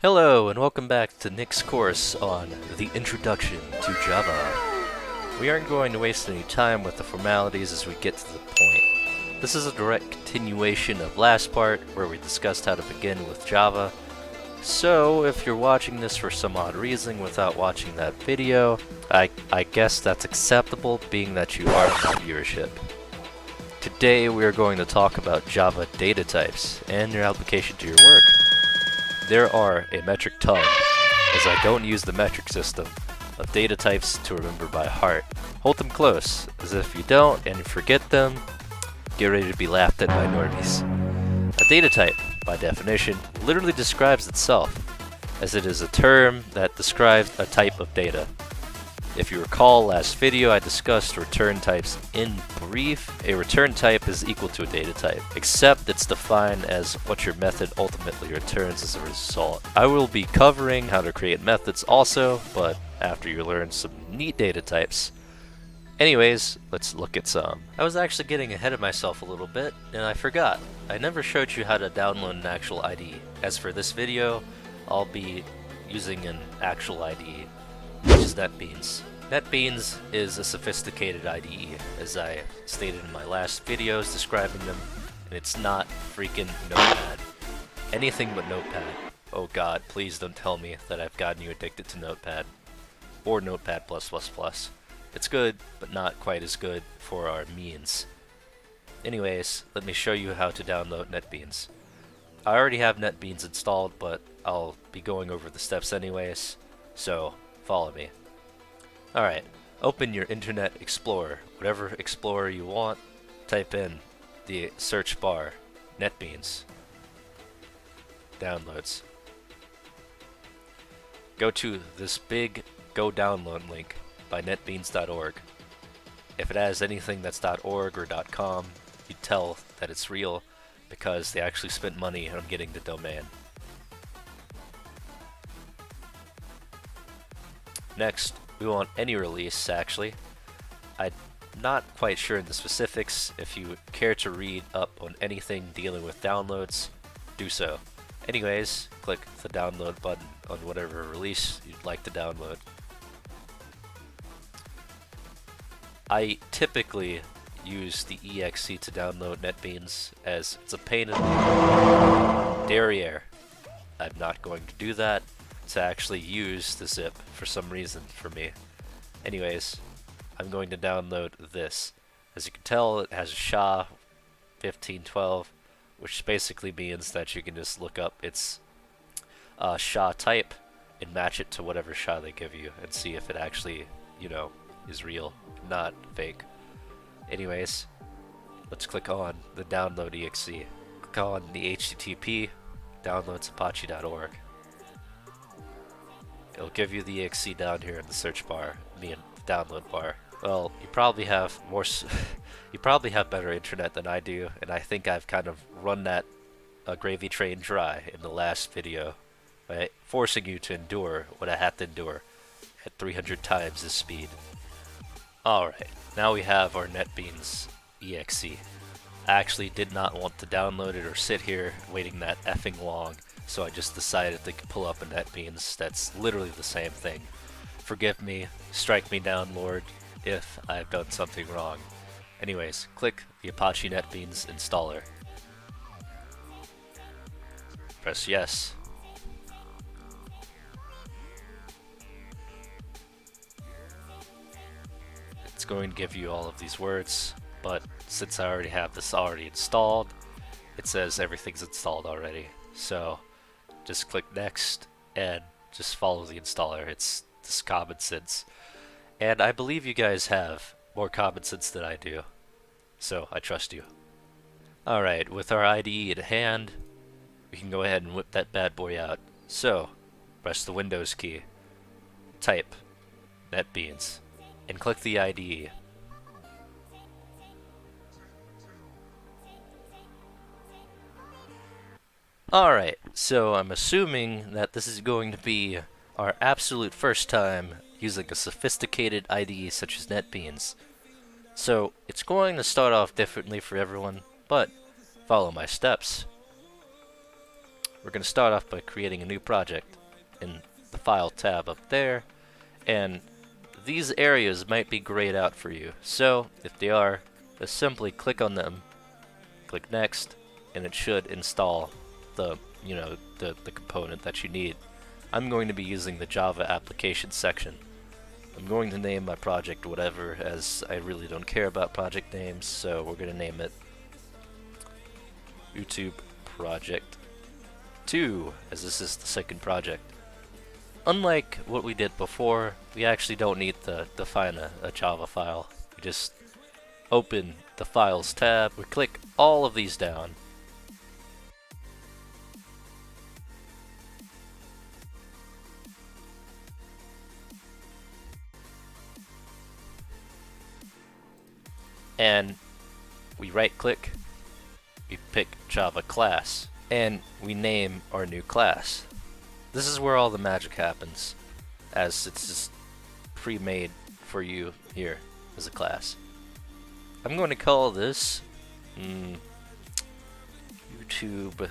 Hello and welcome back to Nick's course on the Introduction to Java. We aren't going to waste any time with the formalities as we get to the point. This is a direct continuation of last part where we discussed how to begin with Java. So if you're watching this for some odd reason without watching that video, I guess that's acceptable being that you are in my viewership. Today we are going to talk about Java data types and their application to your work. There are a metric ton, as I don't use the metric system, of data types to remember by heart. Hold them close, as if you don't and you forget them, get ready to be laughed at by normies. A data type, by definition, literally describes itself, as it is a term that describes a type of data. If you recall last video I discussed return types in brief. A return type is equal to a data type, except it's defined as what your method ultimately returns as a result. I will be covering how to create methods also, but after you learn some neat data types. Anyways, let's look at some. I was actually getting ahead of myself a little bit, and I forgot. I never showed you how to download an actual IDE. As for this video, I'll be using an actual IDE, which is NetBeans. NetBeans is a sophisticated IDE, as I stated in my last videos describing them, and it's not freaking Notepad. Anything but Notepad. Oh god, please don't tell me that I've gotten you addicted to Notepad. Or Notepad++. It's good, but not quite as good for our means. Anyways, let me show you how to download NetBeans. I already have NetBeans installed, but I'll be going over the steps anyways, so follow me. Alright, open your Internet Explorer, whatever Explorer you want, type in the search bar, NetBeans, downloads. Go to this big Go Download link by netbeans.org. If it has anything that's .org or .com, you tell that it's real because they actually spent money on getting the domain. Next, we want any release, actually. I'm not quite sure in the specifics. If you care to read up on anything dealing with downloads, do so. Anyways, click the download button on whatever release you'd like to download. I typically use the exe to download NetBeans as it's a pain in the derriere. I'm not going to do that to actually use the zip for some reason for me. Anyways, I'm going to download this. As you can tell, it has a SHA-1512, which basically means that you can just look up its SHA type and match it to whatever SHA they give you and see if it actually, is real, not fake. Anyways, let's click on the download exe. Click on the HTTP, downloads apache.org. It'll give you the exe down here in the search bar, the download bar. Well, you probably have you probably have better internet than I do, and I think I've kind of run that gravy train dry in the last video by forcing you to endure what I had to endure at 300 times the speed. Alright, now we have our NetBeans exe. I actually did not want to download it or sit here waiting that effing long, so I just decided to pull up a NetBeans that's literally the same thing. Forgive me, strike me down, Lord, if I've done something wrong. Anyways, click the Apache NetBeans installer. Press yes. It's going to give you all of these words, but since I already have this already installed, it says everything's installed already. So just click next and just follow the installer. It's just common sense. And I believe you guys have more common sense than I do. So I trust you. Alright, with our IDE at hand, we can go ahead and whip that bad boy out. So, press the Windows key, type NetBeans, and click the IDE. Alright, so I'm assuming that this is going to be our absolute first time using a sophisticated IDE such as NetBeans. So it's going to start off differently for everyone, but follow my steps. we're going to start off by creating a new project in the File tab up there, and these areas might be grayed out for you. So if they are, just simply click on them, click Next, and it should install the the component that you need. I'm going to be using the Java application section. I'm going to name my project whatever, as I really don't care about project names, so we're going to name it YouTube Project 2, as this is the second project. Unlike what we did before, we actually don't need to define a Java file. We just open the Files tab, we click all of these down, and we right-click, we pick Java class, and we name our new class. This is where all the magic happens, as it's just pre-made for you here as a class. I'm going to call this YouTube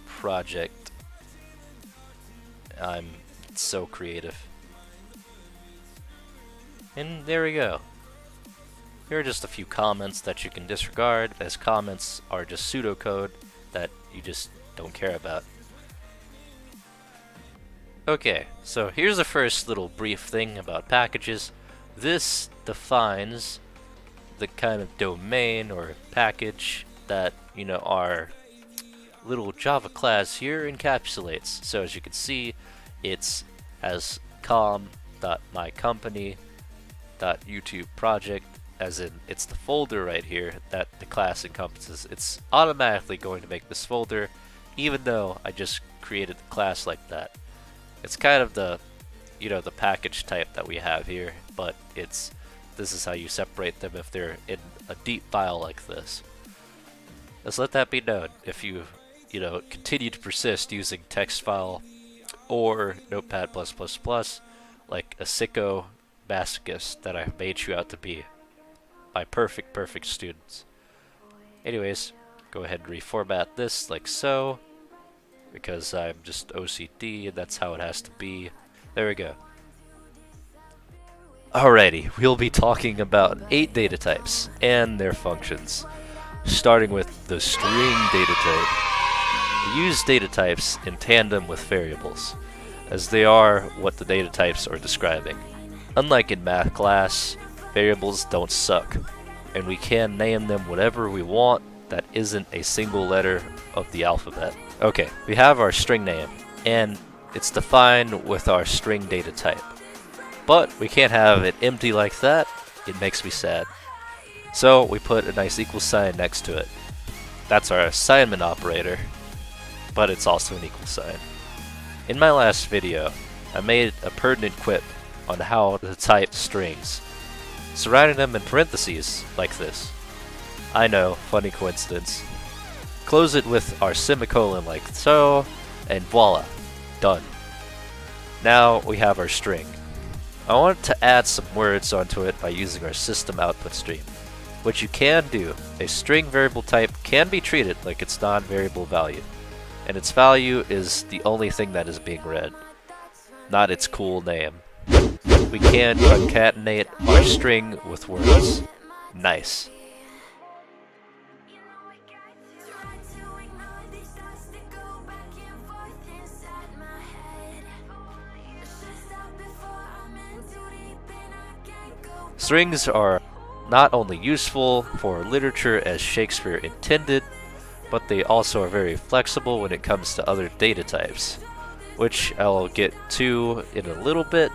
Project. I'm so creative. And there we go. Here are just a few comments that you can disregard, as comments are just pseudocode that you just don't care about. Okay, so here's the first little brief thing about packages. This defines the kind of domain or package that, our little Java class here encapsulates. So as you can see, it's has com.mycompany.youtube project, as in it's the folder right here that the class encompasses. It's automatically going to make this folder, even though I just created the class like that. It's kind of the, the package type that we have here, but this is how you separate them if they're in a deep file like this. Let's let that be known. If you, continue to persist using text file or Notepad++, like a sicko masochist that I made you out to be, my perfect students. Anyways, go ahead and reformat this like so, because I'm just OCD and that's how it has to be. There we go. Alrighty, we'll be talking about 8 data types and their functions, starting with the string data type. We use data types in tandem with variables, as they are what the data types are describing. Unlike in math class, variables don't suck, and we can name them whatever we want that isn't a single letter of the alphabet. Okay, we have our string name, and it's defined with our string data type. But we can't have it empty like that, it makes me sad. So we put a nice equal sign next to it. That's our assignment operator, but it's also an equal sign. In my last video, I made a pertinent quip on how to type strings, surrounding them in parentheses like this. I know, funny coincidence. Close it with our semicolon like so, and voila, done. Now we have our string. I want to add some words onto it by using our system output stream. What you can do, a string variable type can be treated like its non-variable value, and its value is the only thing that is being read, not its cool name. We can concatenate our string with words. Nice. Strings are not only useful for literature as Shakespeare intended, but they also are very flexible when it comes to other data types, which I'll get to in a little bit.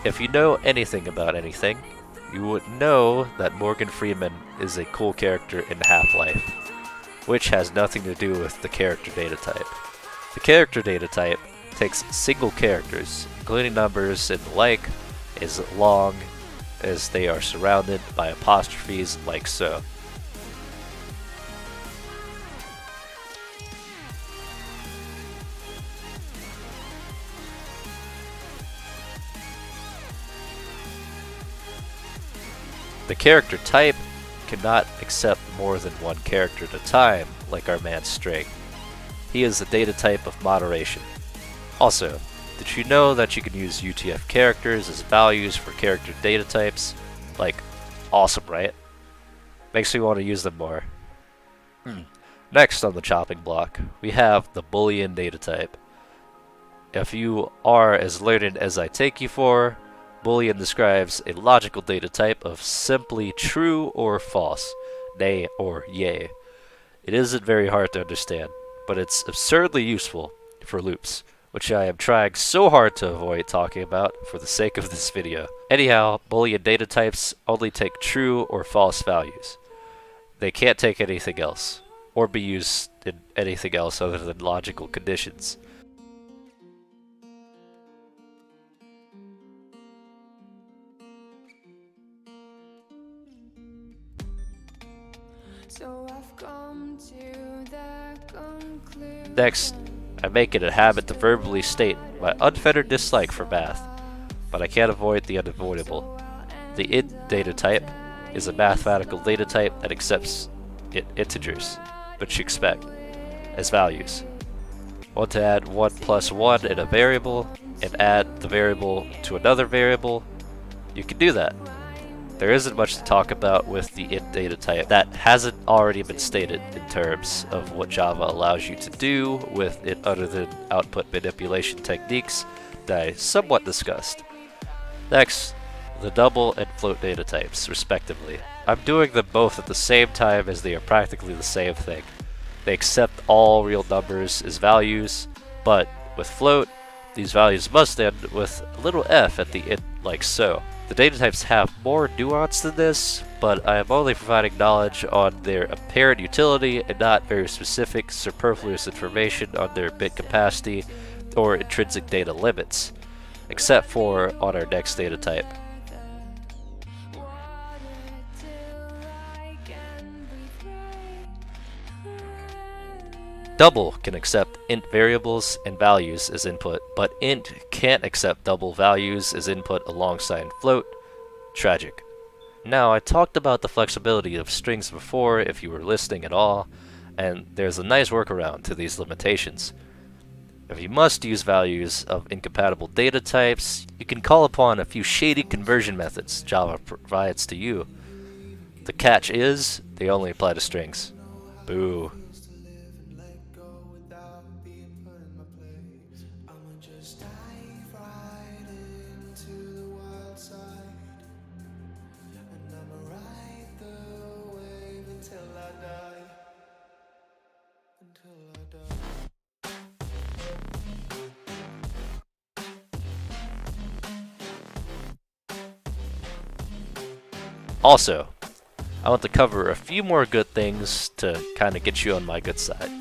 If you know anything about anything, you would know that Morgan Freeman is a cool character in Half-Life, which has nothing to do with the character data type. The character data type takes single characters, including numbers and the like, as long as they are surrounded by apostrophes like so. The character type cannot accept more than one character at a time, like our man string. He is a data type of moderation. Also, did you know that you can use UTF characters as values for character data types? Like, awesome, right? Makes me want to use them more. Next on the chopping block, we have the Boolean Datatype. If you are as learned as I take you for, Boolean describes a logical data type of simply true or false, nay or yay. It isn't very hard to understand, but it's absurdly useful for loops, which I am trying so hard to avoid talking about for the sake of this video. Anyhow, Boolean data types only take true or false values. They can't take anything else, or be used in anything else other than logical conditions. Next, I make it a habit to verbally state my unfettered dislike for math, but I can't avoid the unavoidable. The int data type is a mathematical data type that accepts integers, which you expect, as values. Want to add 1 plus 1 in a variable, and add the variable to another variable? You can do that. There isn't much to talk about with the int data type that hasn't already been stated in terms of what Java allows you to do with it other than output manipulation techniques that I somewhat discussed. Next, the double and float data types, respectively. I'm doing them both at the same time as they are practically the same thing. They accept all real numbers as values, but with float, these values must end with a little f at the end, like so. The data types have more nuance than this, but I am only providing knowledge on their apparent utility and not very specific, superfluous information on their bit capacity or intrinsic data limits, except for on our next data type. Double can accept int variables and values as input, but int can't accept double values as input alongside float. Tragic. Now, I talked about the flexibility of strings before if you were listening at all, and there's a nice workaround to these limitations. If you must use values of incompatible data types, you can call upon a few shady conversion methods Java provides to you. The catch is, they only apply to strings. Boo. Also, I want to cover a few more good things to kind of get you on my good side,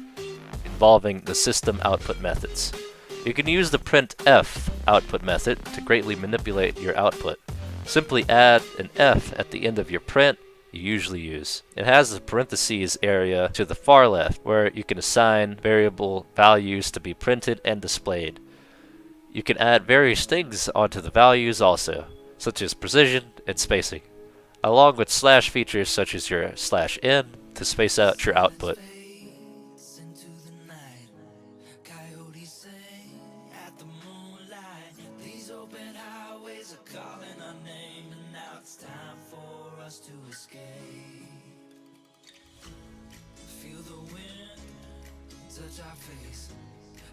involving the system output methods. You can use the printf output method to greatly manipulate your output. Simply add an f at the end of your print you usually use. It has the parentheses area to the far left where you can assign variable values to be printed and displayed. You can add various things onto the values also, such as precision and spacing, along with slash features such as your /n to space out your output.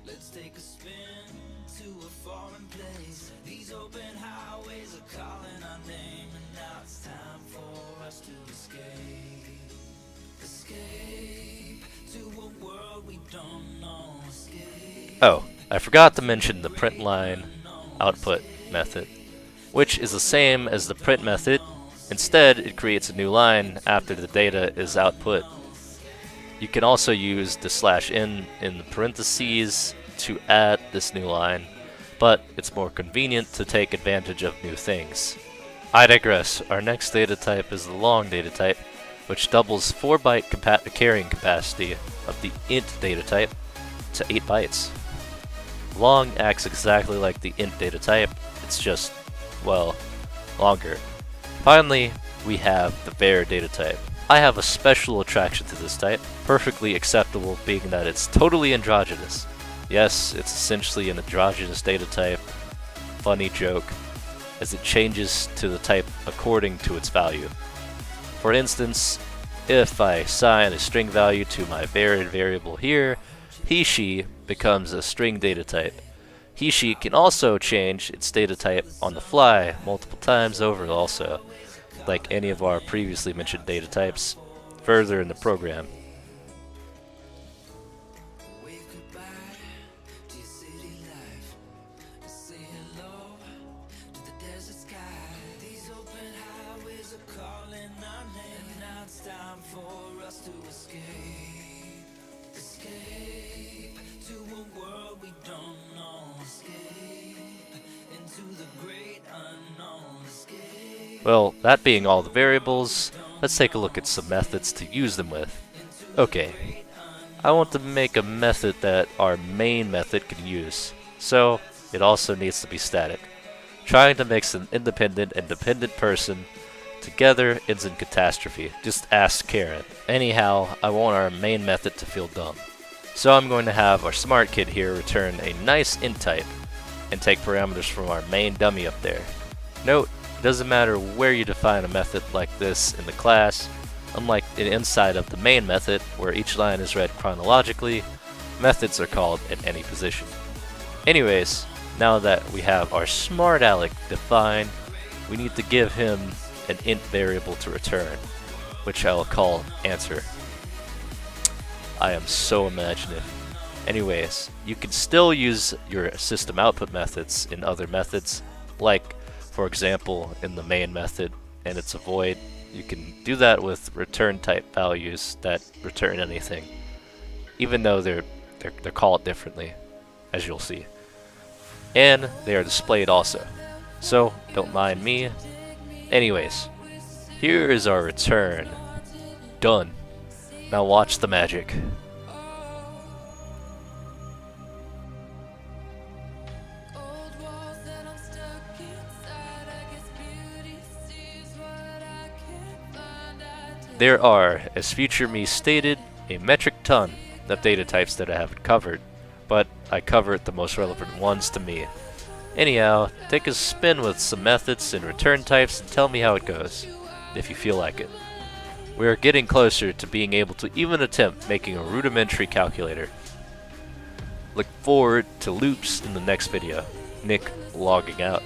Let's take a spin to a foreign place. These open highways are calling our name, and now it's time for us to escape. Escape to a world we don't know. Escape. Oh, I forgot to mention the printline output method, which is the same as the print method. Instead, it creates a new line after the data is output. You can also use the /n in the parentheses to add this new line, but it's more convenient to take advantage of new things. I digress. Our next data type is the long data type, which doubles 4-byte carrying capacity of the int data type to 8 bytes. Long acts exactly like the int data type, it's just, well, longer. Finally, we have the var data type, I have a special attraction to this type, perfectly acceptable being that it's totally androgynous. Yes, it's essentially an androgynous data type. Funny joke, as it changes to the type according to its value. For instance, if I assign a string value to my varied variable here, he/she becomes a string data type. He/she can also change its data type on the fly multiple times over also, like any of our previously mentioned data types, further in the program. Wave goodbye to your city life. Say hello to the desert sky. These open highways are calling our name. And now it's time for us to escape. Escape to a world we don't know. Escape into the great unknown. Escape. Well, that being all the variables, let's take a look at some methods to use them with. Okay, I want to make a method that our main method can use, so it also needs to be static. Trying to mix an independent and dependent person together ends in catastrophe. Just ask Karen. Anyhow, I want our main method to feel dumb. So I'm going to have our smart kid here return a nice int type and take parameters from our main dummy up there. Note, it doesn't matter where you define a method like this in the class. Unlike the inside of the main method, where each line is read chronologically, methods are called at any position. Anyways, now that we have our smart aleck defined, we need to give him an int variable to return, which I will call answer. I am so imaginative. Anyways, you can still use your system output methods in other methods, like for example in the main method and its a void. You can do that with return type values that return anything, even though they're called differently, as you'll see. And they are displayed also, so don't mind me. Anyways, here is our return. Done. Now watch the magic. Old walls that I'm stuck inside. I guess beauty sees what I can't find. There are, as future me stated, a metric ton of data types that I haven't covered, but I covered the most relevant ones to me. Anyhow, take a spin with some methods and return types and tell me how it goes, if you feel like it. We are getting closer to being able to even attempt making a rudimentary calculator. Look forward to loops in the next video. Nick logging out.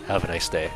Have a nice day.